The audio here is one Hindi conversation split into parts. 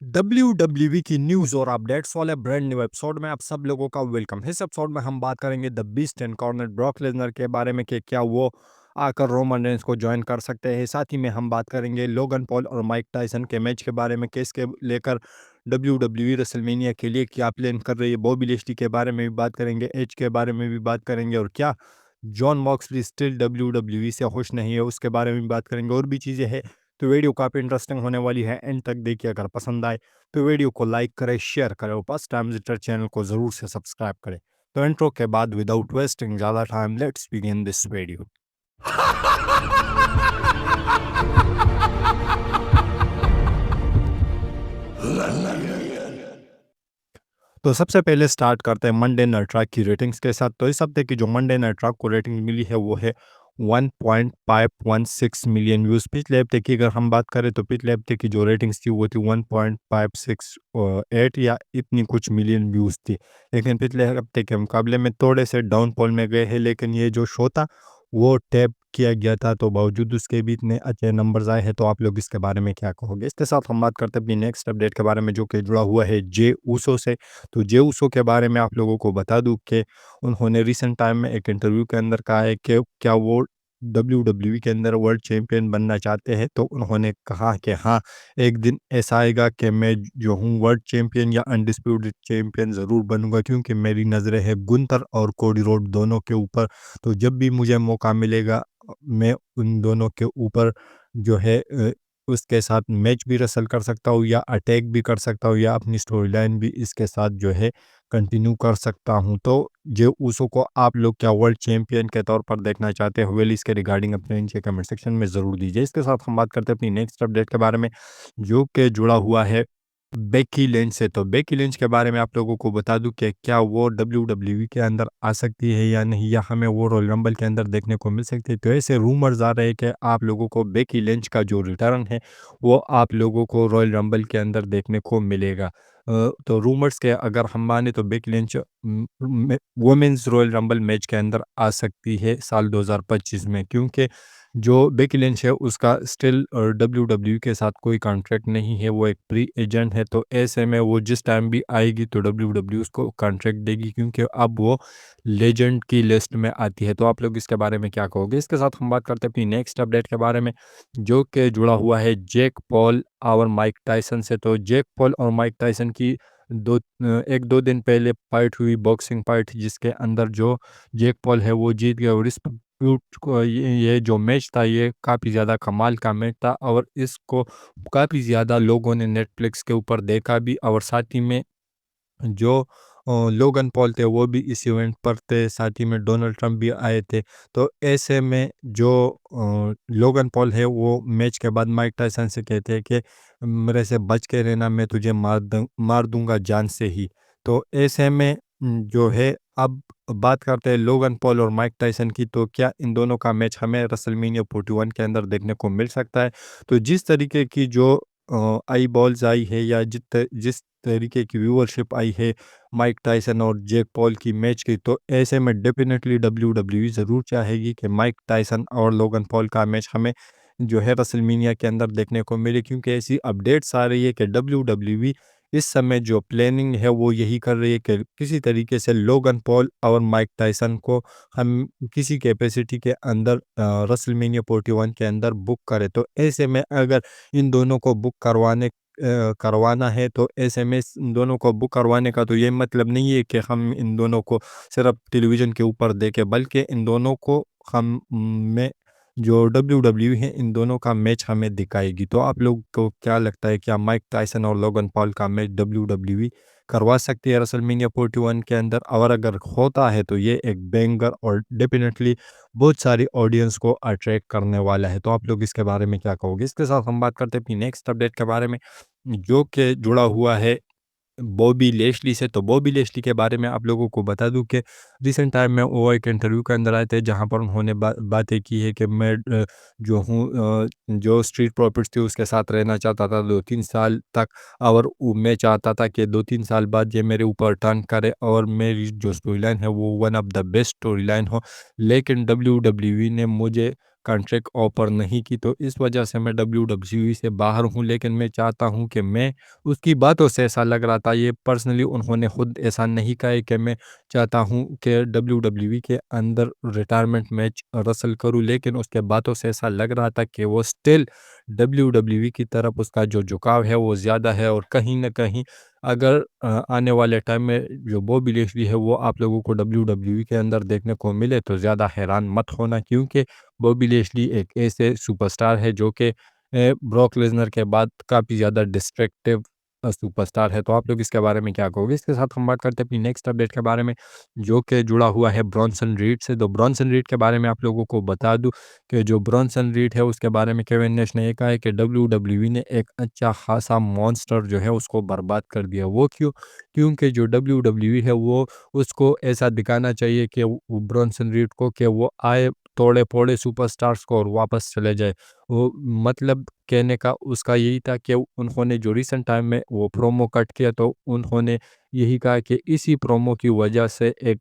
WWE की न्यूज़ और अपडेट्स वाले ब्रांड न्यू एपिसोड में आप सब लोगों का वेलकम है। इस एपिसोड में हम बात करेंगे द बीस्ट इनकॉर्नेट ब्रॉक लेसनर के बारे में कि क्या वो आकर रोमन रेंस को ज्वाइन कर सकते हैं। साथ ही में हम बात करेंगे लोगन पॉल और माइक टायसन के मैच के बारे में, केस के लेकर WWE रेसलमेनिया के लिए क्या प्लान कर रही है। बॉबी लेस्ली के बारे में भी बात करेंगे, एज के बारे में भी बात करेंगे, और क्या जॉन मॉक्सली स्टिल WWE से खुश नहीं है उसके बारे में भी बात करेंगे। और भी चीज़ें हैं, तो वीडियो काफ़ी इंटरेस्टिंग होने वाली है। एंड तक देखिए, अगर पसंद आए तो वीडियो को लाइक करें, शेयर करें और फर्स्ट टाइम विजिटर चैनल को ज़रूर से सब्सक्राइब करें। तो इंट्रो के बाद विदाउट वेस्टिंग ज़्यादा time, let's begin this video. तो सबसे पहले स्टार्ट करते हैं मंडे नाइट ट्रैक की रेटिंग्स के साथ। तो इस हफ्ते की जो मंडे नाइट ट्रैक को रेटिंग मिली है वो है 1.516 मिलियन व्यूज़। पिछले हफ्ते की अगर हम बात करें तो पिछले हफ्ते की जो रेटिंग्स थी वो थी 1.568 या इतनी कुछ मिलियन व्यूज़ थी। लेकिन पिछले हफ्ते के मुकाबले में थोड़े से डाउनफॉल में गए हैं। लेकिन ये जो शो था वो टैप किया गया था, तो बावजूद उसके भी इतने अच्छे नंबर्स आए हैं। तो आप लोग इसके बारे में क्या कहोगे? इसके साथ हम बात करते हैं अपनी नेक्स्ट अपडेट के बारे में, जो कि जुड़ा हुआ है जे ऊसो से। तो जे ऊसो के बारे में आप लोगों को बता दूं कि उन्होंने रिसेंट टाइम में एक इंटरव्यू के अंदर कहा है कि क्या वो WWE के अंदर वर्ल्ड चैंपियन बनना चाहते हैं। तो उन्होंने कहा कि हाँ, एक दिन ऐसा आएगा कि मैं जो हूँ वर्ल्ड चैंपियन या अनडिस्प्यूटेड चैंपियन ज़रूर बनूंगा, क्योंकि मेरी नज़रें हैं गुंथर और कोडी रोड दोनों के ऊपर। तो जब भी मुझे मौका मिलेगा मैं उन दोनों के ऊपर जो है उसके साथ मैच भी रसल कर सकता हूँ या अटैक भी कर सकता हूँ या अपनी स्टोरी लाइन भी इसके साथ जो है कंटिन्यू कर सकता हूँ। तो जे उसो को आप लोग क्या वर्ल्ड चैंपियन के तौर पर देखना चाहते हैं? वेल, इसके रिगार्डिंग अपने नीचे कमेंट सेक्शन में ज़रूर दीजिए। इसके साथ हम बात करते हैं अपनी नेक्स्ट अपडेट के बारे में, जो कि जुड़ा हुआ है बेकी लिंच से। तो बेकी लिंच के बारे में आप लोगों को बता दूं कि क्या वो WWE के अंदर आ सकती है या नहीं, या हमें वो रॉयल रंबल के अंदर देखने को मिल सकती है। तो ऐसे रूमर्स आ रहे हैं कि आप लोगों को बेकी लिंच का जो रिटर्न है वो आप लोगों को रॉयल रंबल के अंदर देखने को मिलेगा। तो रूमर्स के अगर हम माने तो Becky Lynch women's Royal Rumble match के अंदर आ सकती है साल 2025 में, क्योंकि जो बेकी लिंच है उसका स्टिल WWE के साथ कोई कॉन्ट्रैक्ट नहीं है, वो एक फ्री एजेंट है। तो ऐसे में वो जिस टाइम भी आएगी तो WWE उसको कॉन्ट्रैक्ट देगी, क्योंकि अब वो लेजेंड की लिस्ट में आती है। तो आप लोग इसके बारे में क्या कहोगे? इसके साथ हम बात करते हैं अपनी नेक्स्ट अपडेट के बारे में, जो कि जुड़ा हुआ है जैक पॉल और माइक टायसन से। तो जैक पॉल और माइक टायसन की एक दो दिन पहले फाइट हुई, बॉक्सिंग फाइट, जिसके अंदर जो जैक पॉल है वो जीत गया। और इस ये जो मैच था ये काफ़ी ज़्यादा कमाल का मैच था, और इसको काफ़ी ज़्यादा लोगों ने नेटफ्लिक्स के ऊपर देखा भी। और साथ ही में जो लोगन पॉल थे वो भी इस इवेंट पर थे, साथ ही में डोनाल्ड ट्रंप भी आए थे। तो ऐसे में जो लोगन पॉल है वो मैच के बाद माइक टायसन से कहते हैं कि मेरे से बच के रहना, मैं तुझे मार दूंगा जान से ही। तो ऐसे में जो है अब बात करते हैं लोगन पॉल और माइक टायसन की। तो क्या इन दोनों का मैच हमें रेसलमेनिया 41 के अंदर देखने को मिल सकता है? तो जिस तरीके की जो आई बॉल्स आई है या जिस तरीके की व्यूअरशिप आई है माइक टायसन और जैक पॉल की मैच की, तो ऐसे में डेफिनेटली WWE ज़रूर चाहेगी कि माइक टायसन और लोगन पॉल का मैच हमें जो है रेसलमेनिया के अंदर देखने को मिले, क्योंकि ऐसी अपडेट्स आ रही है कि WWE इस समय जो प्लानिंग है वो यही कर रही है कि किसी तरीके से लोगन पॉल और माइक टायसन को हम किसी कैपेसिटी के अंदर रेसलमेनिया 41 के अंदर बुक करें। तो ऐसे में अगर इन दोनों को बुक करवाना है, तो ऐसे में इन दोनों को बुक करवाने का तो ये मतलब नहीं है कि हम इन दोनों को सिर्फ टेलीविज़न के ऊपर देखें, बल्कि इन दोनों को हम में जो WWE है इन दोनों का मैच हमें दिखाएगी। तो आप लोग को क्या लगता है, क्या माइक टायसन और लोगन पॉल का मैच WWE करवा सकती है रेसलमेनिया 41 के अंदर? और अगर होता है तो ये एक बैंगर और डेफिनेटली बहुत सारी ऑडियंस को अट्रैक्ट करने वाला है। तो आप लोग इसके बारे में क्या कहोगे? इसके साथ हम बात करते हैं अपनी नेक्स्ट अपडेट के बारे में, जो कि जुड़ा हुआ है बॉबी लेस्ली से। तो बॉबी लेस्ली के बारे में आप लोगों को बता दूं कि रिसेंट टाइम में वो एक इंटरव्यू के अंदर आए थे, जहां पर उन्होंने बातें की है कि मैं जो हूँ जो स्ट्रीट प्रॉपर्टी थी उसके साथ रहना चाहता था 2-3 साल तक, और मैं चाहता था कि 2-3 साल बाद ये मेरे ऊपर टर्न करे और मेरी जो स्टोरी लाइन है वो one of the best story line हो। लेकिन WWE ने मुझे कॉन्ट्रैक्ट ऑफ़र नहीं की, तो इस वजह से मैं डब्ल्यूडब्ल्यूई से बाहर हूँ। लेकिन मैं चाहता हूँ कि मैं उसकी बातों से ऐसा लग रहा था, ये पर्सनली उन्होंने खुद ऐसा नहीं कहा है कि मैं चाहता हूँ कि डब्ल्यूडब्ल्यूई के अंदर रिटायरमेंट मैच रसल करूँ, लेकिन उसके बातों से ऐसा लग रहा था कि वो स्टिल डब्ल्यूडब्ल्यूई की तरफ उसका जो झुकाव है वो ज़्यादा है। और कहीं न कहीं अगर आने वाले टाइम में जो बॉबी लेस्ली है वो आप लोगों को डब्ल्यूडब्ल्यूई के अंदर देखने को मिले तो ज़्यादा हैरान मत होना, क्योंकि बॉबी लेस्ली एक ऐसे सुपरस्टार है जो कि ब्रॉक लेसनर के बाद काफ़ी ज़्यादा डिस्ट्रैक्टिव सुपरस्टार है। तो आप लोग इसके बारे में क्या कहोगे? इसके साथ हम बात करते हैं अपनी नेक्स्ट अपडेट के बारे में, जो कि जुड़ा हुआ है ब्रॉनसन रीड से। तो ब्रॉनसन रीड के बारे में आप लोगों को बता दूँ कि जो ब्रॉनसन रीड है उसके बारे में केविन नेश ने ये कहा है कि डब्ल्यूडब्ल्यूई ने एक अच्छा खासा मॉन्स्टर जो है उसको बर्बाद कर दिया। वो क्यों? क्योंकि जो डब्ल्यूडब्ल्यूई है वो उसको ऐसा दिखाना चाहिए कि वो ब्रॉनसन रीड को कि वो आए तोड़े-फोड़े सुपरस्टार्स को और वापस चले जाए। वो मतलब कहने का उसका यही था कि उन्होंने जो रिसेंट टाइम में वो प्रोमो कट किया, तो उन्होंने यही कहा कि इसी प्रोमो की वजह से एक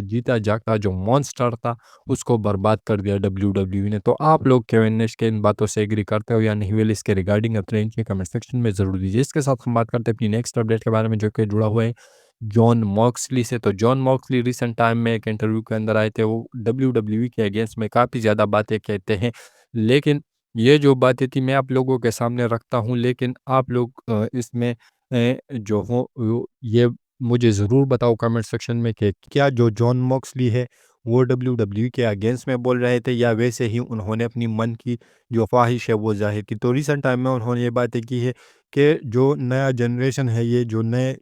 जीता जागता जो मॉन्स्टर था उसको बर्बाद कर दिया डब्ल्यूडब्ल्यूई ने। तो आप लोग केविन नेश के इन बातों से एग्री करते हो या नहीं? वेल इसके रिगार्डिंग अपने नीचे कमेंट सेक्शन में ज़रूर दीजिए। इसके साथ हम बात करते हैं अपनी नेक्स्ट अपडेट के बारे में, जो कि जुड़ा हुआ है जॉन मॉक्सली से। तो जॉन मॉक्सली रिसेंट टाइम में एक इंटरव्यू के अंदर आए थे, वो डब्ल्यूडब्ल्यूई के अगेंस्ट में काफ़ी ज़्यादा बातें कहते हैं, लेकिन ये जो बातें थी मैं आप लोगों के सामने रखता हूँ, लेकिन आप लोग इसमें जो हो ये मुझे ज़रूर बताओ कमेंट सेक्शन में कि क्या जो जॉन मॉक्सली है वो डब्ल्यूडब्ल्यूई के अगेंस्ट में बोल रहे थे या वैसे ही उन्होंने अपनी मन की जो ख्वाहिश है वो ज़ाहिर की। तो रिसेंट टाइम में उन्होंने ये बातें की है कि जो नया जनरेशन है, ये जो नए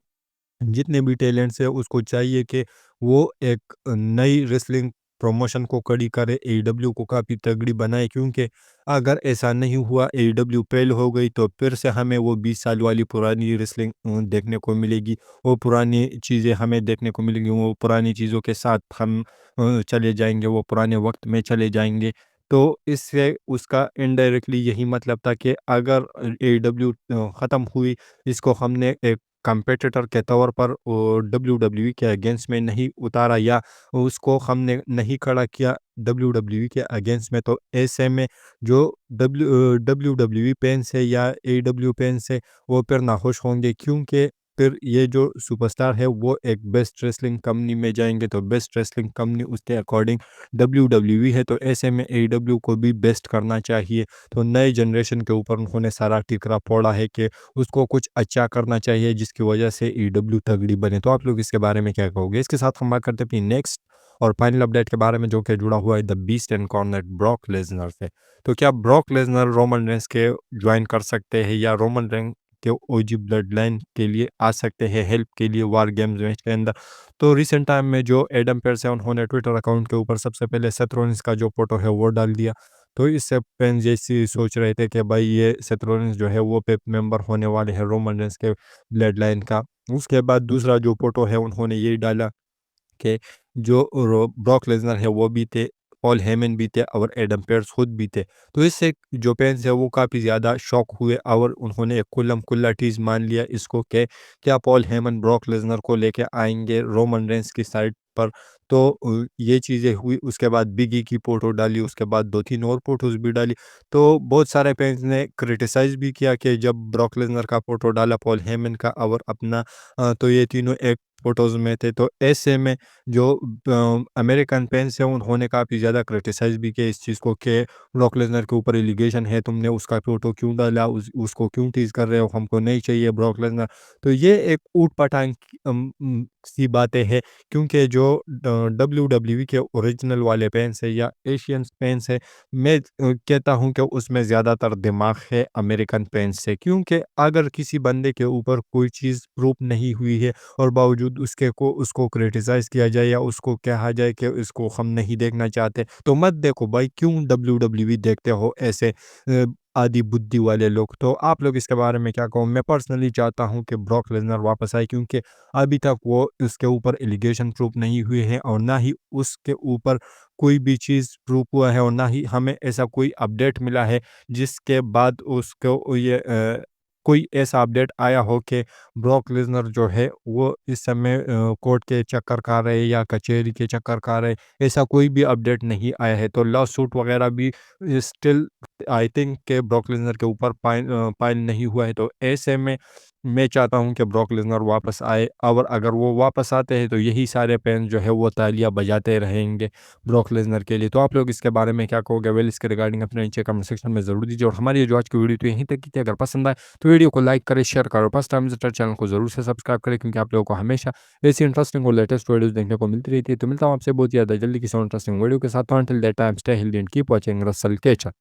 जितने भी टैलेंट्स है उसको चाहिए कि वो एक नई रेसलिंग प्रमोशन को कड़ी करे, एईडब्ल्यू को काफ़ी तगड़ी बनाए, क्योंकि अगर ऐसा नहीं हुआ, एईडब्ल्यू फेल हो गई, तो फिर से हमें वो 20 साल वाली पुरानी रेसलिंग देखने को मिलेगी। वो पुरानी चीज़ें हमें देखने को मिलेंगी, वो पुरानी चीज़ों के साथ हम चले जाएँगे, वो पुराने वक़्त में चले जाएँगे। तो इससे उसका इनडायरेक्टली यही मतलब था कि अगर एईडब्ल्यू ख़त्म हुई, इसको हमने एक कॉम्पिटिटर के तौर पर डब्ल्यूडब्ल्यूई के अगेंस्ट में नहीं उतारा या उसको हमने नहीं खड़ा किया डब्ल्यूडब्ल्यूई के अगेंस्ट में, तो ऐसे में जो डब्ल्यूडब्ल्यूई फैंस है या एडब्ल्यू फैंस है वो फिर नाखुश होंगे, क्योंकि फिर ये जो सुपरस्टार है वो एक बेस्ट रेसलिंग कंपनी में जाएंगे, तो बेस्ट रेसलिंग कंपनी उसके अकॉर्डिंग डब्ल्यूडब्ल्यूई है, तो ऐसे में एडब्ल्यू को भी बेस्ट करना चाहिए। तो नए जनरेशन के ऊपर उन्होंने सारा टिकरा फोड़ा है कि उसको कुछ अच्छा करना चाहिए जिसकी वजह से ईडब्ल्यू तगड़ी बने। तो आप लोग इसके बारे में क्या कहोगे? इसके साथ हम बात करते हैं अपनी नेक्स्ट और फाइनल अपडेट के बारे में, जो कि जुड़ा हुआ है the beast and corner Brock Lesnar से। तो क्या ब्रॉक लेसनर रोमन रेंस के ज्वाइन कर सकते हैं या रोमन रेंस के ओजी ब्लड लाइन के लिए आ सकते हैं हेल्प के लिए वार गेम्स मैच के अंदर? तो रिसेंट टाइम में जो एडम पेयर्स है उन्होंने ट्विटर अकाउंट के ऊपर सबसे पहले सेथ रॉलिन्स का जो फोटो है वो डाल दिया। तो इससे फैंस जैसी सोच रहे थे कि भाई ये सेथ रॉलिन्स जो है वो पेप मेंबर होने वाले हैं रोमन रेंस के ब्लड लाइन का। उसके बाद दूसरा जो फोटो है उन्होंने ये डाला कि जो ब्रॉक लेसनर है वो भी थे, पॉल हेमन भी थे और एडम पेयर्स खुद भी थे। तो इससे जो फैंस है वो काफ़ी ज़्यादा शॉक हुए और उन्होंने एक कुल्लम कुल्ला चीज़ मान लिया इसको कि क्या पॉल हेमन ब्रॉक लेसनर को लेके आएंगे रोमन रेंस की साइड पर। तो ये चीज़ें हुई, उसके बाद बिग ई की फ़ोटो डाली, उसके बाद 2-3 और फ़ोटोज़ भी डाली। तो बहुत सारे फैंस ने क्रिटिसाइज़ भी किया कि जब ब्रॉक लेसनर का फ़ोटो डाला, पॉल हेमन का और अपना, तो ये तीनों एक फ़ोटोज़ में थे। तो ऐसे में जो अमेरिकन फैंस हैं उन्होंने काफ़ी ज़्यादा क्रिटिसाइज़ भी किया इस चीज़ को कि ब्रॉक लेसनर के ऊपर एलिगेशन है, तुमने उसका फ़ोटो क्यों डाला? उसको क्यों टीज़ कर रहे हो? हमको नहीं चाहिए ब्रॉक लेसनर। तो ये एक ऊट-पटांग सी बातें हैं, क्योंकि जो डब्ल्यूडब्ल्यूई के ओरिजिनल वाले फैंस हैं या एशियन फैंस हैं, मैं कहता हूँ कि उसमें ज़्यादातर दिमाग है अमेरिकन फैंस से, क्योंकि अगर किसी बंदे के ऊपर कोई चीज़ प्रूफ नहीं हुई है और बावजूद उसको क्रिटिसाइज़ किया जाए या उसको कहा जाए कि इसको हम नहीं देखना चाहते, तो मत देखो भाई, क्यों डब्ल्यूडब्ल्यूई देखते हो ऐसे आदि बुद्धि वाले लोग। तो आप लोग इसके बारे में क्या कहो? मैं पर्सनली चाहता हूँ कि ब्रॉक लेसनर वापस आए, क्योंकि अभी तक वो उसके ऊपर एलिगेशन प्रूफ नहीं हुए हैं और ना ही उसके ऊपर कोई भी चीज़ प्रूफ हुआ है और ना ही हमें ऐसा कोई अपडेट मिला है जिसके बाद उसको ये कोई ऐसा अपडेट आया हो कि ब्रॉक लेसनर जो है वो इस समय कोर्ट के चक्कर खा रहे या कचहरी के चक्कर खा रहे, ऐसा कोई भी अपडेट नहीं आया है। तो लॉ सूट वगैरह भी स्टिल आई थिंक के ब्रॉक लेसनर के ऊपर फाइल नहीं हुआ है। तो ऐसे में मैं चाहता हूँ कि ब्रॉक लेसनर वापस आए, और अगर वो वापस आते हैं तो यही सारे फैंस जो है वो तालियां बजाते रहेंगे ब्रॉक लेसनर के लिए। तो आप लोग इसके बारे में क्या कहोगे? वेल, इसके रिगार्डिंग अपने नीचे कमेंट सेक्शन में ज़रूर दीजिए, और हमारी ये जो आज की वीडियो थी यहीं तक की थी। अगर पसंद आए तो वीडियो को लाइक करें, शेयर करें, फर्स्ट टाइम विजिटर चैनल को जरूर से सब्सक्राइब करें, क्योंकि आप लोगों को हमेशा ऐसी इंटरेस्टिंग और लेटेस्ट वीडियोस देखने को मिलती रहती है। तो मिलता हूँ आपसे बहुत ज़्यादा जल्दी किसी इंटरेस्टिंग वीडियो के साथ। Until that time stay healthy and keep watching Russell केचर।